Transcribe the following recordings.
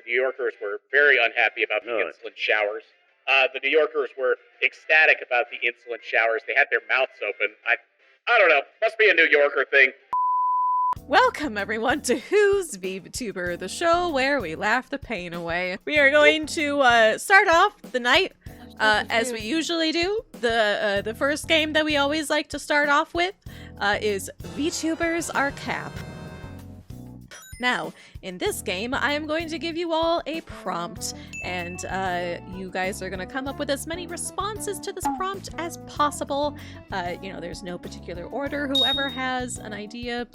New Yorkers were very unhappy about the insolent showers. The New Yorkers were ecstatic about the insolent showers. They had their mouths open. I don't know. Must be a New Yorker thing. Welcome, everyone, to Who's Vtuber, the show where we laugh the pain away. We are going to start off the night as we usually do. The first game that we always like to start off with is Vtubers Are Cap. Now, in this game, I am going to give you all a prompt, and you guys are going to come up with as many responses to this prompt as possible. There's no particular order. Whoever has an idea,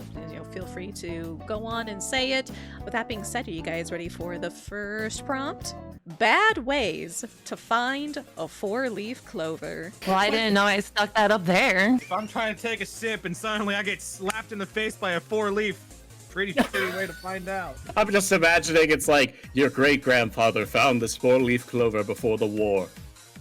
feel free to go on and say it. With that being said, are you guys ready for the first prompt? Bad ways to find a 4-leaf clover. Well, I didn't know I stuck that up there. If I'm trying to take a sip and suddenly I get slapped in the face by a 4-leaf, pretty shitty way to find out. I'm just imagining it's like your great-grandfather found this 4-leaf clover before the war.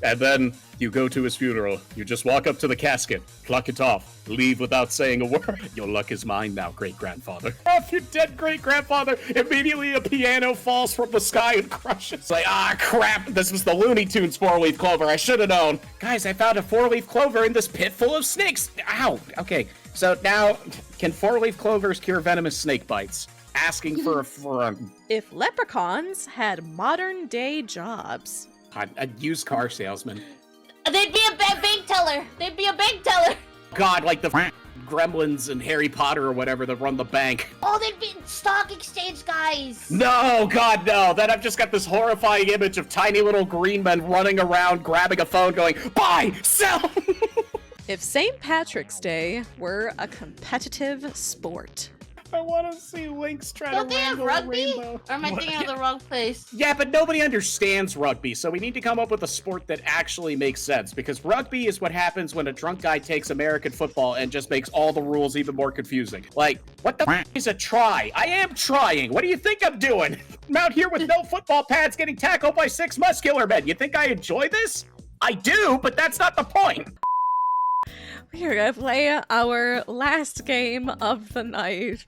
And then you go to his funeral. You just walk up to the casket, pluck it off, leave without saying a word. Your luck is mine now, great-grandfather. Off your dead great-grandfather, immediately a piano falls from the sky and crushes. It's like, crap, this was the Looney Tunes 4-leaf clover. I should have known. Guys, I found a 4-leaf clover in this pit full of snakes. Ow, okay. So now, can 4-leaf clovers cure venomous snake bites? Asking for a If leprechauns had modern-day jobs. A used car salesman. They'd be a bank teller. They'd be a bank teller. God, like the Gremlins and Harry Potter or whatever that run the bank. Oh, they'd be stock exchange guys. No, God, no. Then I've just got this horrifying image of tiny little green men running around, grabbing a phone, going, buy, sell. If St. Patrick's Day were a competitive sport. I want to see Lynx try Don't to they have wrangle a rugby? rainbow. Or am I thinking of the wrong place? Yeah, but nobody understands rugby, so we need to come up with a sport that actually makes sense, because rugby is what happens when a drunk guy takes American football and just makes all the rules even more confusing. Like, what the is a try? I am trying. What do you think I'm doing? I'm out here with no football pads getting tackled by 6 muscular men. You think I enjoy this? I do, but that's not the point. We're gonna play our last game of the night.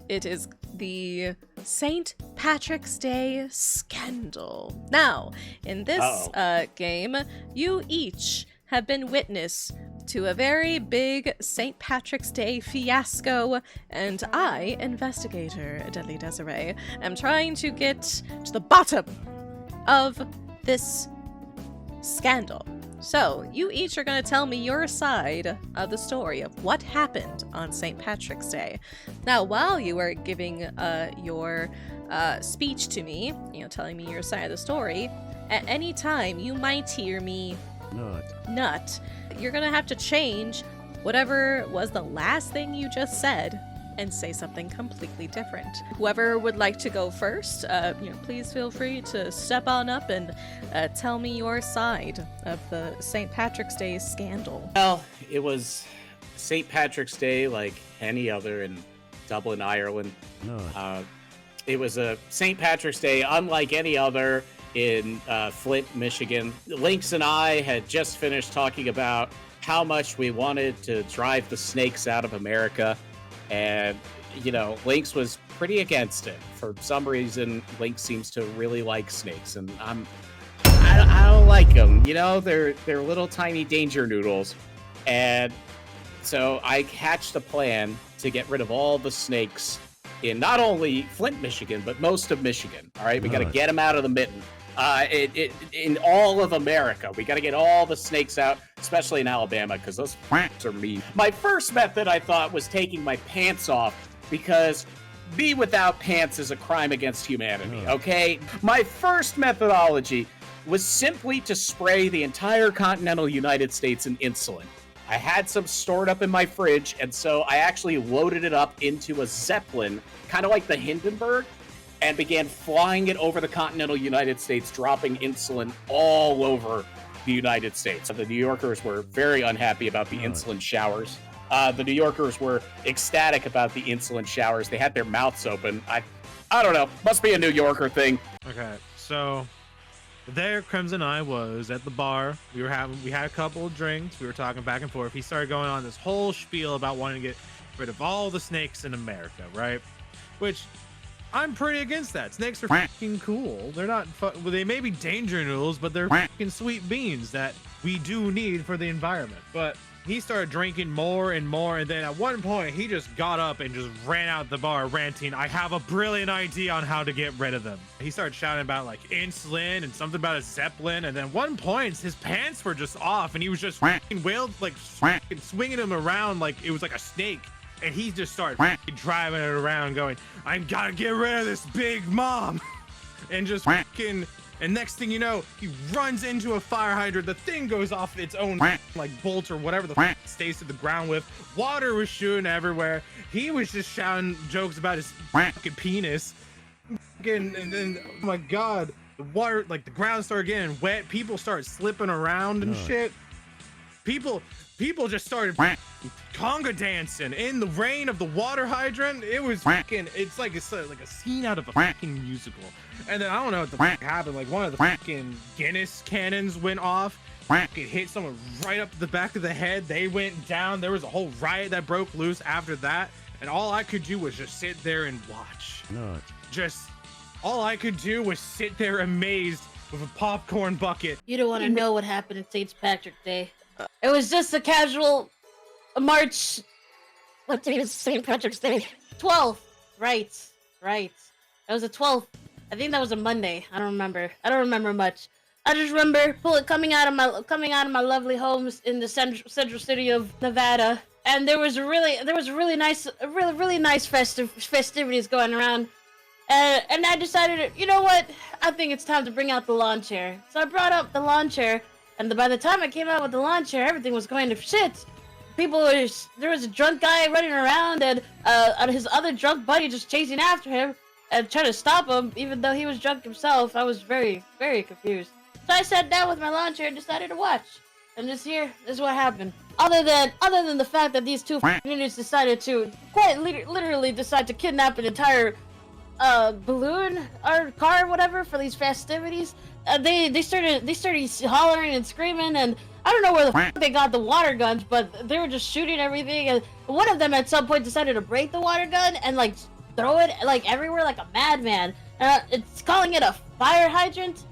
It is the St. Patrick's Day Scandal. Now, in this game, you each have been witness to a very big St. Patrick's Day fiasco, and I, investigator DeadlyDesiree, am trying to get to the bottom of this scandal. So, you each are going to tell me your side of the story of what happened on St. Patrick's Day. Now, while you are giving your speech to me, telling me your side of the story, at any time you might hear me nut. You're going to have to change whatever was the last thing you just said and say something completely different. Whoever would like to go first, please feel free to step on up and tell me your side of the St. Patrick's Day scandal. Well, it was St. Patrick's Day like any other in Dublin, Ireland. It was a St. Patrick's Day unlike any other in Flint, Michigan. Lynx and I had just finished talking about how much we wanted to drive the snakes out of America. And, Lynx was pretty against it. For some reason, Lynx seems to really like snakes, and I don't like them. They're little tiny danger noodles. And so I hatched a plan to get rid of all the snakes in not only Flint, Michigan, but most of Michigan. All right, we got to get them out of the mitten. In all of America, we got to get all the snakes out, especially in Alabama, because those are mean. My first method, I thought, was taking my pants off, because me without pants is a crime against humanity, okay? My first methodology was simply to spray the entire continental United States in insulin. I had some stored up in my fridge, and so I actually loaded it up into a Zeppelin, kind of like the Hindenburg, and began flying it over the continental United States, dropping insulin all over the United States. The New Yorkers were very unhappy about the insulin showers. The New Yorkers were ecstatic about the insulin showers. They had their mouths open. I don't know. Must be a New Yorker thing. Okay, so there Crimson I was at the bar. We had a couple of drinks. We were talking back and forth. He started going on this whole spiel about wanting to get rid of all the snakes in America, right? Which I'm pretty against that. Snakes are fucking cool. They're not, well, they may be danger noodles, but they're fucking sweet beans that we do need for the environment. But he started drinking more and more, and then at one point he just got up and just ran out the bar ranting, I have a brilliant idea on how to get rid of them. He started shouting about like insulin and something about a Zeppelin, and then one point his pants were just off and he was just wailed, like swinging him around like it was like a snake. And he just started driving it around going, I gotta get rid of this big mom. And just and next thing you know, he runs into a fire hydrant. The thing goes off its own like bolt or whatever the stays to the ground with. Water was shooting everywhere. He was just shouting jokes about his fucking penis. And then, oh my God, the water, like the ground started getting wet. People started slipping around and shit. People just started conga dancing in the rain of the water hydrant. It was fucking, it's like a scene out of a fucking musical. And then I don't know what the fuck happened. Like one of the fucking Guinness cannons went off. It hit someone right up the back of the head. They went down. There was a whole riot that broke loose after that. And all I could do was just sit there and watch. All I could do was sit there amazed with a popcorn bucket. You don't want to know what happened at St. Patrick's Day. It was just a casual March. What day is St. Patrick's Day? 12th. Right. It was the 12th. I think that was a Monday. I don't remember much. I just remember coming out of my lovely homes in the central city of Nevada, and there was really nice festivities going around. And I decided, you know what? I think it's time to bring out the lawn chair. So I brought up the lawn chair. And by the time I came out with the lawn chair, everything was going to shit. There was a drunk guy running around, and his other drunk buddy just chasing after him and trying to stop him, even though he was drunk himself. I was very, very confused. So I sat down with my lawn chair and decided to watch. And this is what happened. Other than the fact that these two idiots decided to quite literally decide to kidnap an entire balloon or car or whatever for these festivities. They started hollering and screaming, and I don't know where the fuck they got the water guns, but they were just shooting everything. And one of them at some point decided to break the water gun and like throw it like everywhere like a madman. It's calling it a fire hydrant.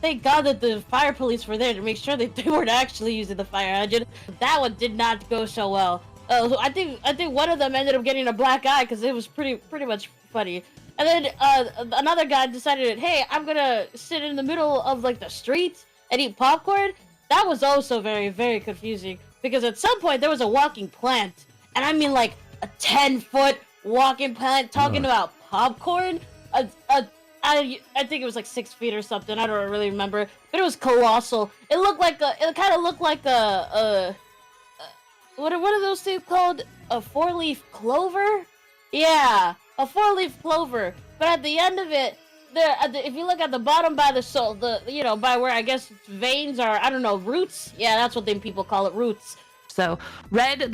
Thank God that the fire police were there to make sure that they weren't actually using the fire hydrant. That one did not go so well. I think one of them ended up getting a black eye because it was pretty much funny. And then another guy decided, hey, I'm gonna sit in the middle of like the street and eat popcorn. That was also very, very confusing because at some point there was a walking plant, and I mean like a 10-foot walking plant talking about popcorn. I think it was like 6 feet or something. I don't really remember, but it was colossal. It kind of looked like a what are those things called? A 4-leaf clover? Yeah. A 4-leaf clover, but at the end of it, if you look at the bottom by by where I guess veins are, I don't know, roots. Yeah, that's what people call it, roots. So Red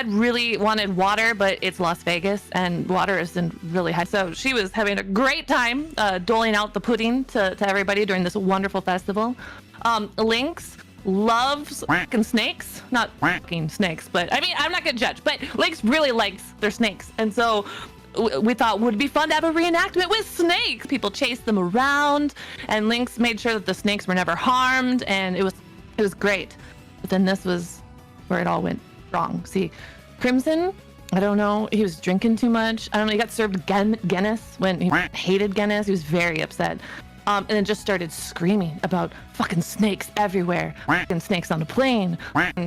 really wanted water, but it's Las Vegas and water isn't really high. So she was having a great time doling out the pudding to everybody during this wonderful festival. Lynx loves fucking snakes, not fucking snakes, but I mean, I'm not gonna judge, but Lynx really likes their snakes, and so we thought would be fun to have a reenactment with snakes. People chased them around, and Lynx made sure that the snakes were never harmed, and it was great. But then this was where it all went wrong. See, Crimson, I don't know, he was drinking too much. I don't know, he got served Guinness when he hated Guinness. He was very upset. And then just started screaming about fucking snakes everywhere, fucking snakes on the plane,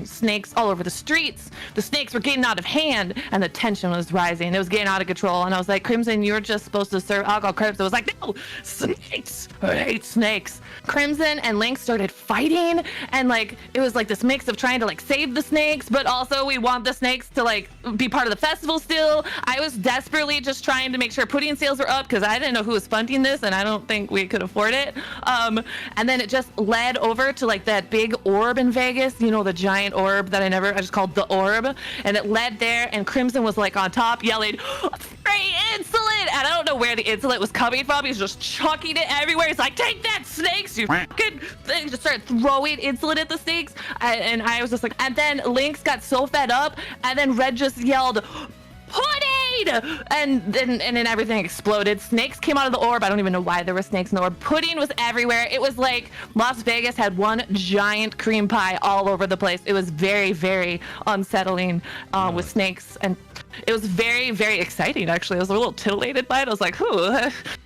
snakes all over the streets. The snakes were getting out of hand, and the tension was rising. It was getting out of control, and I was like, Crimson, you're just supposed to serve alcohol. Crimson was like, no, snakes, I hate snakes. Crimson and Lynx started fighting, and like it was like this mix of trying to like save the snakes, but also we want the snakes to like be part of the festival still. I was desperately just trying to make sure pudding sales were up because I didn't know who was funding this, and I don't think we could afford it. And then it just led over to like that big orb in Vegas, you know, the giant orb that I just called the orb, and it led there, and Crimson was like on top yelling, free insulin, and I don't know where the insulin was coming from. He's just chucking it everywhere. He's like, take that, snakes, you fucking thing. Just started throwing insulin at the snakes, and I was just like, and then Lynx got so fed up, and then Red just yelled, pudding! And then everything exploded. Snakes came out of the orb. I don't even know why there were snakes in the orb. Pudding was everywhere. It was like Las Vegas had one giant cream pie all over the place. It was very, very unsettling with snakes, and it was very, very exciting, actually. I was a little titillated by it. I was like,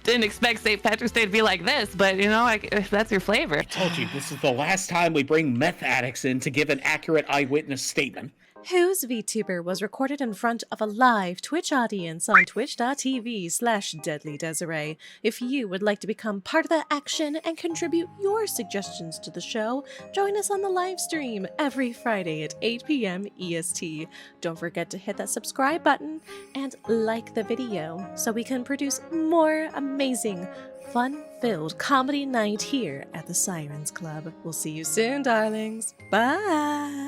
didn't expect St. Patrick's Day to be like this, but if that's your flavor. I told you, this is the last time we bring meth addicts in to give an accurate eyewitness statement. Who's VTuber was recorded in front of a live Twitch audience on twitch.tv/DeadlyDesiree. If you would like to become part of the action and contribute your suggestions to the show, join us on the live stream every Friday at 8 p.m. EST. Don't forget to hit that subscribe button and like the video so we can produce more amazing, fun-filled comedy night here at the Sirens Club. We'll see you soon, darlings. Bye!